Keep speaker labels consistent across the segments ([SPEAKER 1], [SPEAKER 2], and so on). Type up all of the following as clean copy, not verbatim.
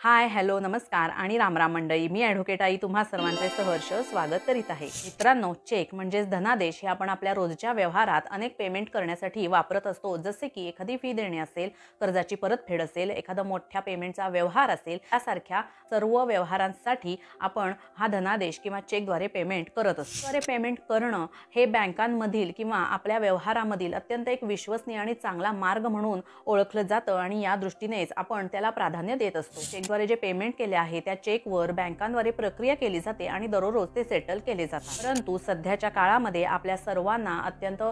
[SPEAKER 1] हाय, hello, नमस्कार आणि रामराम मंडळी. मी ॲडव्होकेट आई तुम्हा सर्वांचे सहर्ष स्वागत करीत आहे. मित्रांनो, चेक म्हणजेच धनादेश हे आपण आपल्या रोजच्या व्यवहारात अनेक पेमेंट करण्यासाठी वापरत असतो. जसे की एखादी फी देणे असेल, कर्जाची परतफेड असेल, एखादा मोठ्या पेमेंटचा व्यवहार असेल, यासारख्या सर्व व्यवहारांसाठी आपण हा धनादेश किंवा चेकद्वारे पेमेंट करत असतो. द्वारे पेमेंट करणं हे बँकांमधील किंवा आपल्या व्यवहारामधील अत्यंत एक विश्वसनीय आणि चांगला मार्ग म्हणून ओळखलं जातं आणि या दृष्टीनेच आपण त्याला प्राधान्य देत असतो. द्वारे जे पेमेंट केले आहे त्या चेकवर बँकांद्वारे प्रक्रिया केली जाते आणि दररोज ते सेटल केले जातात. परंतु सध्याच्या काळामध्ये आपल्या सर्वांना अत्यंत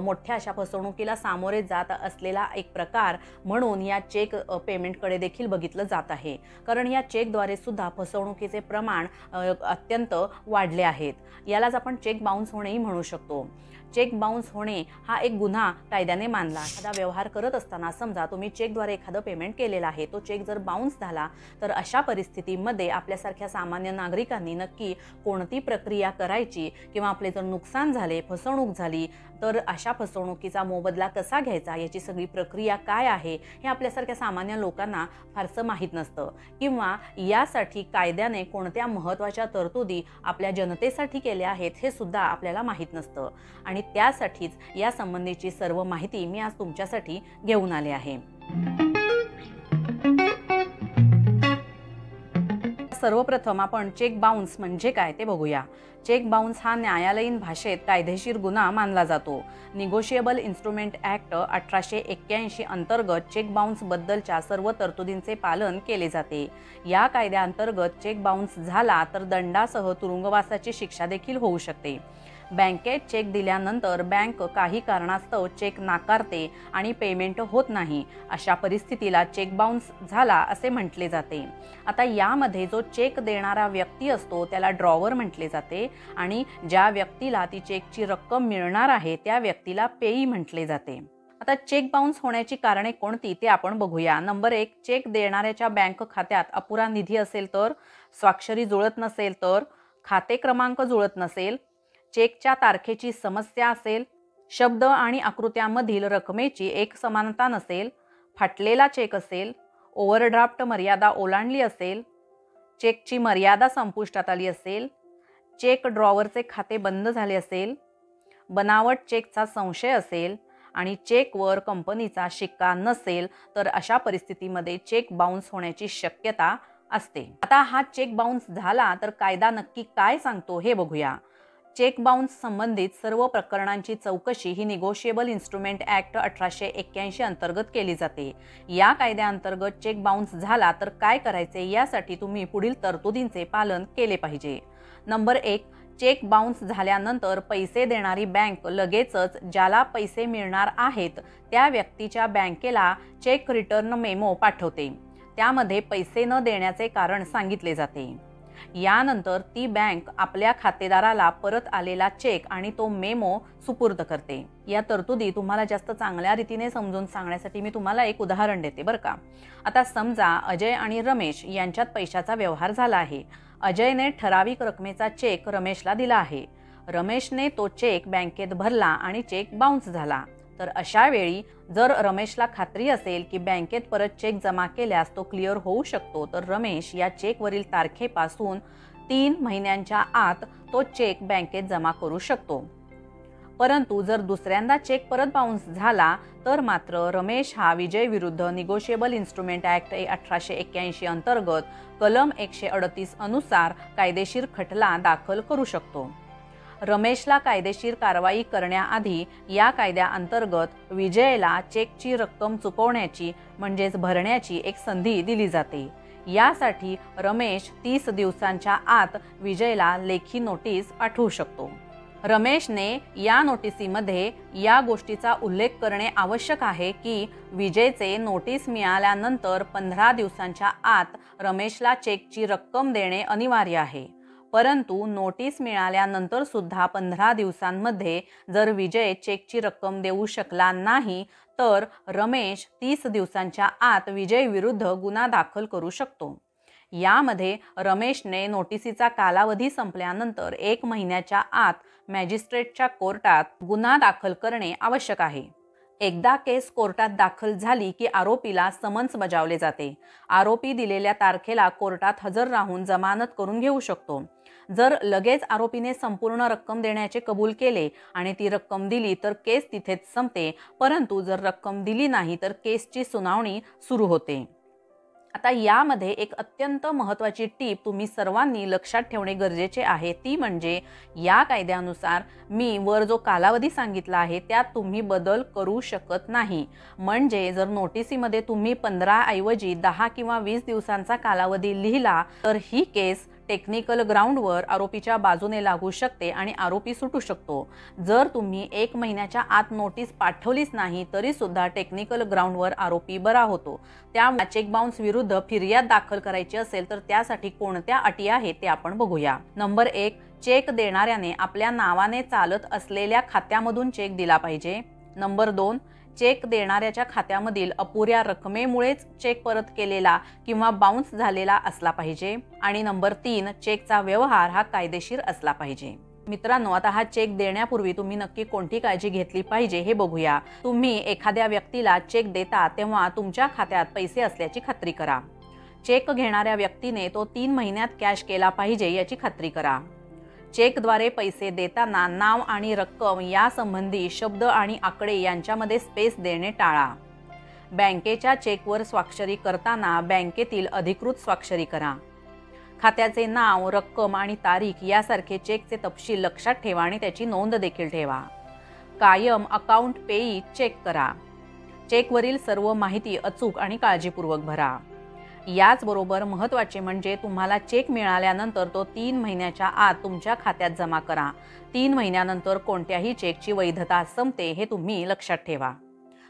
[SPEAKER 1] मोठ्या अशा फसवणुकीला सामोरे जात असलेला एक प्रकार म्हणून या चेक पेमेंटकडे देखील बघितलं जात आहे. कारण या चेकद्वारे सुद्धा फसवणुकीचे प्रमाण अत्यंत वाढले आहेत. यालाच आपण चेक बाउन्स होणेही म्हणू शकतो. चेक बाउन्स होणे हा एक गुन्हा कायद्याने मानला. एखादा व्यवहार करत असताना समजा तुम्ही चेकद्वारे एखादं पेमेंट केलेला आहे, तो चेक जर बाउन्स झाला तर अशा परिस्थितीमध्ये आपल्यासारख्या सामान्य नागरिकांनी नक्की कोणती प्रक्रिया करायची किंवा आपले जर नुकसान झाले, फसवणूक झाली तर अशा फसवणुकीचा मोबदला कसा घ्यायचा, याची सगळी प्रक्रिया काय आहे हे आपल्यासारख्या सामान्य लोकांना फारसं माहीत नसतं किंवा यासाठी कायद्याने कोणत्या महत्त्वाच्या तरतुदी आपल्या जनतेसाठी केल्या आहेत हे सुद्धा आपल्याला माहीत नसतं. आणि त्यासाठीच या संबंधीची सर्व माहिती मी आज तुमच्यासाठी घेऊन आले आहे. सर्वप्रथम आपण चेक बाउन्स म्हणजे काय ते बघूया. चेक बाउन्स हा न्यायालयीन भाषेत कायदेशीर गुन्हा मानला जातो. निगोशिएबल इन्स्ट्रुमेंट ॲक्ट 1881 अंतर्गत चेक बाउन्स बद्दलच्या सर्व तरतुदींचे पालन केले जाते. या कायद्याअंतर्गत चेक बाउन्स झाला तर दंडासह तुरुंगवासाची शिक्षा देखील होऊ शकते. बँकेत चेक दिल्यानंतर बँक काही कारणास्तव चेक नाकारते आणि पेमेंट होत नाही. अशा परिस्थितीला चेक बाउन्स झाला असे म्हटले जाते. आता यामध्ये जो चेक देणारा व्यक्ती असतो त्याला ड्रॉवर म्हटले जाते आणि ज्या व्यक्तीला ती चेकची रक्कम मिळणार आहे त्या व्यक्तीला पेई म्हटले जाते. आता चेक बाउन्स होण्याची कारणे कोणती ते आपण बघूया. नंबर 1, चेक देणाऱ्याच्या बँक खात्यात अपुरा निधी असेल तर, स्वाक्षरी जुळत नसेल तर, खाते क्रमांक जुळत नसेल, चेकच्या तारखेची समस्या असेल, शब्द आणि आकृत्यामधील रकमेची एकसमानता नसेल, फाटलेला चेक असेल, ओव्हरड्राफ्ट मर्यादा ओलांडली असेल, चेकची मर्यादा संपुष्टात आली असेल, चेक ड्रॉवरचे खाते बंद झाले असेल, बनावट चेकचा संशय असेल आणि चेकवर कंपनीचा शिक्का नसेल तर अशा परिस्थितीमध्ये चेक बाउन्स होण्याची शक्यता असते. आता हा चेक बाउन्स झाला तर कायदा नक्की काय सांगतो हे बघूया. चेक बाउन्स संबंधित सर्व प्रकरणांची चौकशी ही निगोशिएबल इन्स्ट्रुमेंट ॲक्ट 1881 अंतर्गत केली जाते. या कायद्याअंतर्गत चेक बाउन्स झाला तर काय करायचे यासाठी तुम्ही पुढील तरतुदींचे पालन केले पाहिजे. नंबर 1, चेक बाउन्स झाल्यानंतर पैसे देणारी बँक लगेचच ज्याला पैसे मिळणार आहेत त्या व्यक्तीच्या बँकेला चेक रिटर्न मेमो पाठवते. त्यामध्ये पैसे न देण्याचे कारण सांगितले जाते. यानंतर ती बँक आपल्या खातेदाराला परत आलेला चेक आणि तो मेमो सुपूर्द करते. या तरतुदी तुम्हाला जास्त चांगल्या रीतीने समजून सांगण्यासाठी मी तुम्हाला एक उदाहरण देते बरं का. आता समजा अजय आणि रमेश यांच्यात पैशाचा व्यवहार झाला आहे. अजयने ठराविक रकमेचा चेक रमेशला दिला आहे. रमेशने तो चेक बँकेत भरला आणि चेक बाउन्स झाला. तर अशा वेळी जर रमेशला खात्री असेल की बँकेत परत चेक जमा केल्यास तो क्लिअर होऊ शकतो तर रमेश या चेकवरील तारखेपासून 3 महिन्यांच्या आत तो चेक बँकेत जमा करू शकतो. परंतु जर दुसऱ्यांदा चेक परत बाउन्स झाला तर मात्र रमेश हा विजय विरुद्ध निगोशिएबल इन्स्ट्रुमेंट ॲक्ट 1881 अंतर्गत कलम 138 अनुसार कायदेशीर खटला दाखल करू शकतो. रमेशला कायदेशीर कारवाई करण्याआधी या कायद्याअंतर्गत विजयला चेकची रक्कम चुकवण्याची म्हणजेच भरण्याची एक संधी दिली जाते. यासाठी रमेश 30 दिवसांच्या आत विजयला लेखी नोटीस पाठवू शकतो. रमेशने या नोटिसीमध्ये या गोष्टीचा उल्लेख करणे आवश्यक आहे की विजयचे नोटीस मिळाल्यानंतर 15 दिवसांच्या आत रमेशला चेकची रक्कम देणे अनिवार्य आहे. परंतु नोटीस मिळाल्यानंतर सुद्धा 15 दिवसांमध्ये जर विजय चेकची रक्कम देऊ शकला नाही तर रमेश 30 दिवसांच्या आत विजय विरुद्ध गुन्हा दाखल करू शकतो. यामध्ये रमेशने नोटिसीचा कालावधी संपल्यानंतर 1 महिन्याच्या आत मॅजिस्ट्रेटच्या कोर्टात गुन्हा दाखल करणे आवश्यक आहे. एकदा केस कोर्टात दाखल झाली की आरोपीला समन्स बजावले जाते। आरोपी दिलेल्या तारखेला कोर्टात हजर राहून जमानत करून घेऊ शकतो। जर लगेच आरोपीने संपूर्ण रक्कम देण्याचे कबूल केले आणि ती रक्कम दिली तर केस तिथेच संपते, परंतु जर रक्कम दिली नाही तर केसची सुनावणी सुरू होते। आता यामध्ये एक अत्यंत महत्त्वाची टीप तुम्ही सर्वांनी लक्षात ठेवणे गरजेचे आहे, ती म्हणजे या कायद्यानुसार मी वर जो कालावधी सांगितला आहे त्यात तुम्ही बदल करू शकत नाही। म्हणजे जर नोटिसीमध्ये तुम्ही 15 ऐवजी 10 किंवा 20 दिवसांचा कालावधी लिहिला तर ही केस टेक्निकल ग्राउंडवर आरोपीच्या बाजूने लागू शकते आणि आरोपी सुटू शकतो। जर तुम्ही 1 महिन्याच्या आत नोटीस पाठवलीच नाही तरी सुद्धा टेक्निकल ग्राउंडवर आरोपी बरा होतो। त्यामुळे चेक बाउन्स विरुद्ध फिर्याद दाखल करायची असेल तर त्यासाठी कोणत्या अटी आहेत ते आपण बघूया। नंबर 1, चेक देणाऱ्याने आपल्या नावाने चालत असलेल्या खात्यामधून चेक दिला पाहिजे। नंबर 2, चेक देणाऱ्याच्या खात्यामधील अपुऱ्या रकमेमुळेच चेक परत केलेला किंवा बाउन्स झालेला असला पाहिजे। आणि नंबर 3, चेकचा व्यवहार हा कायदेशीर असला पाहिजे। मित्रांनो, आता हा चेक देण्यापूर्वी तुम्ही नक्की कोणती काळजी घेतली पाहिजे हे बघूया। तुम्ही एखाद्या व्यक्तीला चेक देता तेव्हा तुमच्या खात्यात पैसे असल्याची खात्री करा। चेक घेणाऱ्या व्यक्तीने तो 3 महिन्यात कॅश केला पाहिजे याची खात्री करा। चेकद्वारे पैसे देताना नाव आणि रक्कम यासंबंधी शब्द आणि आकडे यांच्यामध्ये स्पेस देणे टाळा। बँकेच्या चेकवर स्वाक्षरी करताना बँकेतील अधिकृत स्वाक्षरी करा। खात्याचे नाव, रक्कम आणि तारीख यासारखे चेकचे तपशील लक्षात ठेवा आणि त्याची नोंद देखील ठेवा। कायम अकाउंट पेई चेक करा। चेकवरील सर्व माहिती अचूक आणि काळजीपूर्वक भरा। याचबरोबर महत्त्वाचे म्हणजे तुम्हाला चेक मिळाल्यानंतर तो 3 महिन्याच्या आत तुमच्या खात्यात जमा करा। 3 महिन्यानंतर कोणत्याही चेकची वैधता संपते हे तुम्ही लक्षात ठेवा।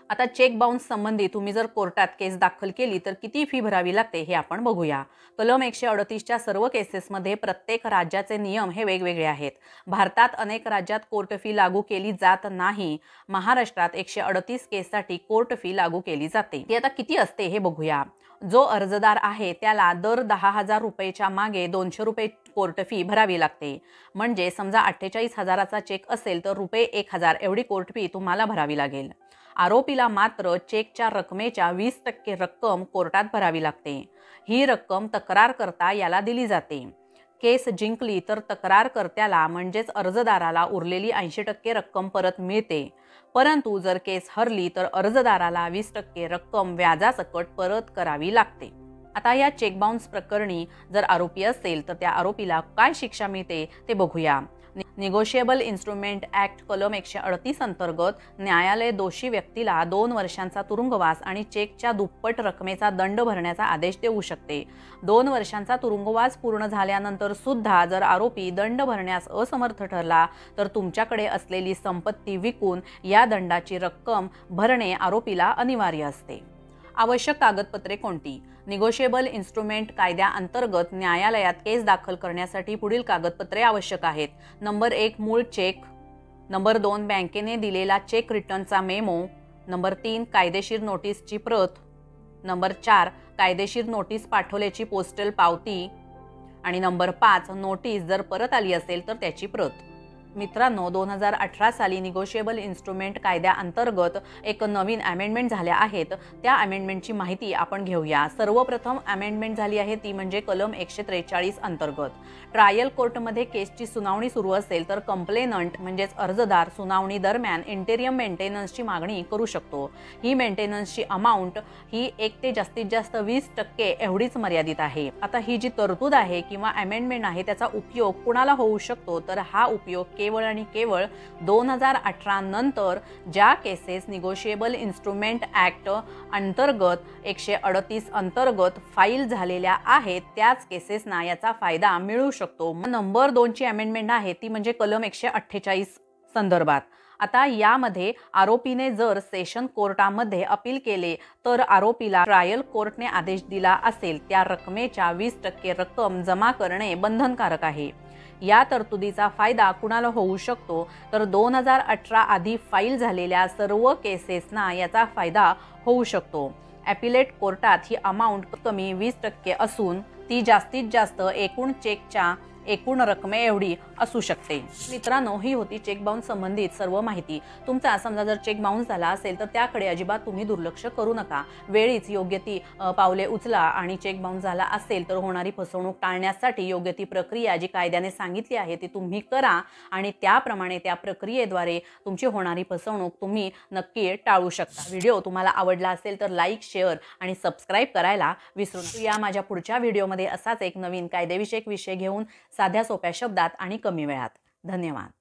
[SPEAKER 1] आता चेक बाउन्स संबंधी तुम्ही जर कोर्टात केस दाखल केली तर किती फी भरावी लागते हे आपण बघूया। कलम 138च्या सर्व केसेसमध्ये प्रत्येक राज्याचे नियम हे वेगवेगळे आहेत। भारतात अनेक राज्यात कोर्ट फी लागू केली जात नाही। महाराष्ट्रात 138 केससाठी कोर्ट फी लागू केली जाते। ती आता किती असते हे बघूया। जो अर्जदार आहे त्याला दर 10,000 रुपयेच्या मागे 200 रुपये कोर्ट फी भरावी लागते। म्हणजे समजा 48,000चा चेक असेल तर रुपये 1,000 एवढी कोर्ट फी तुम्हाला भरावी लागेल। आरोपीला मात्र चेकच्या रकमेच्या 20% रक्कम कोर्टात भरावी लागते। ही रक्कम तक्रारकर्ता याला दिली जाते। केस जिंकली तर तक्रारकर्त्याला म्हणजेच अर्जदाराला उरलेली 80% रक्कम परत मिळते, परंतु जर केस हरली तर अर्जदाराला 20% रक्कम व्याजासकट परत करावी लागते। आता या चेक बाउन्स प्रकरणी जर आरोपी असेल तर त्या आरोपीला काय शिक्षा मिळते ते बघूया। निगोशिएबल इन्स्ट्रुमेंट ॲक्ट कलम 138 अंतर्गत न्यायालय दोषी व्यक्तीला 2 वर्षांचा तुरुंगवास आणि चेकच्या दुप्पट रकमेचा दंड भरण्याचा आदेश देऊ शकते। 2 वर्षांचा तुरुंगवास पूर्ण झाल्यानंतर सुद्धा जर आरोपी दंड भरण्यास असमर्थ ठरला तर तुमच्याकडे असलेली संपत्ती विकून या दंडाची रक्कम भरणे आरोपीला अनिवार्य असते। आवश्यक कागदपत्रे कोणती? निगोशिएबल इन्स्ट्रुमेंट कायद्याअंतर्गत न्यायालयात केस दाखल करण्यासाठी पुढील कागदपत्रे आवश्यक आहेत। नंबर 1, मूळ चेक। नंबर 2, बँकेने दिलेला चेक रिटर्नचा मेमो। नंबर 3, कायदेशीर नोटीसची प्रत। नंबर 4, कायदेशीर नोटीस पाठवल्याची पोस्टल पावती। आणि नंबर 5, नोटीस जर परत आली असेल तर त्याची प्रत। मित्रांनो, 2018 साली निगोशिएबल इन्स्ट्रुमेंट कायद्याअंतर्गत एक नवीन अमेंडमेंट झाल्या आहेत। त्या अमेंडमेंटची माहिती आपण घेऊया। सर्वप्रथम अमेंडमेंट झाली आहे ती म्हणजे कलम 143 अंतर्गत ट्रायल कोर्टमध्ये केसची सुनावणी सुरू असेल तर कंप्लेनंट म्हणजेच अर्जदार सुनावणी दरम्यान इंटेरियम मेंटेनन्सची मागणी करू शकतो। ही मेंटेनन्सची अमाउंट ही 1 ते जास्तीत जास्त 20% एवढीच मर्यादित आहे। आता ही जी तरतूद आहे किंवा अमेंडमेंट आहे त्याचा उपयोग कुणाला होऊ शकतो तर हा उपयोग केवळ आणि केवळ 2018 नंतर ज्या केसेस निगोशिएबल इन्स्ट्रुमेंट ॲक्ट अंतर्गत 138 अंतर्गत फाईल झालेल्या आहेत त्याच केसेसना याचा फायदा मिळू शकतो। नंबर 2 ची अमेंडमेंट आहे ती म्हणजे कलम 148 संदर्भात। आता यामध्ये आरोपीने जर सेशन कोर्टामध्ये अपील केले तर आरोपीला ट्रायल कोर्टने आदेश दिला असेल त्या रकमेच्या 20% रक्कम जमा करणे बंधनकारक आहे। या तरतुदीचा फायदा कुणाला होऊ शकतो तर 2018 आधी फाईल झालेल्या सर्व केसेसना याचा फायदा होऊ शकतो। ॲपिलेट कोर्टात ही अमाउंट कमी 20% असून ती जास्तीत जास्त एकूण चेकच्या एकूण रकमेएवढी असू शकते। मित्रांनो, ही होती चेक बाउन्स संबंधित सर्व माहिती। तुमचा समजा जर चेक बाउन्स झाला असेल तर त्याकडे अजिबात तुम्ही दुर्लक्ष करू नका। वेळीच योग्य ती पावले उचला आणि चेक बाउन्स झाला असेल तर होणारी फसवणूक टाळण्यासाठी योग्य ती प्रक्रिया जी कायद्याने सांगितली आहे ती तुम्ही करा आणि त्याप्रमाणे त्या प्रक्रियेद्वारे तुमची होणारी फसवणूक तुम्ही नक्की टाळू शकता। व्हिडिओ तुम्हाला आवडला असेल तर लाईक, शेअर आणि सबस्क्राईब करायला विसरू नका। या माझ्या पुढच्या व्हिडिओमध्ये असाच एक नवीन कायदेविषयक विषय घेऊन साध्या सोप्या शब्दात आणि कमी वेळात। धन्यवाद।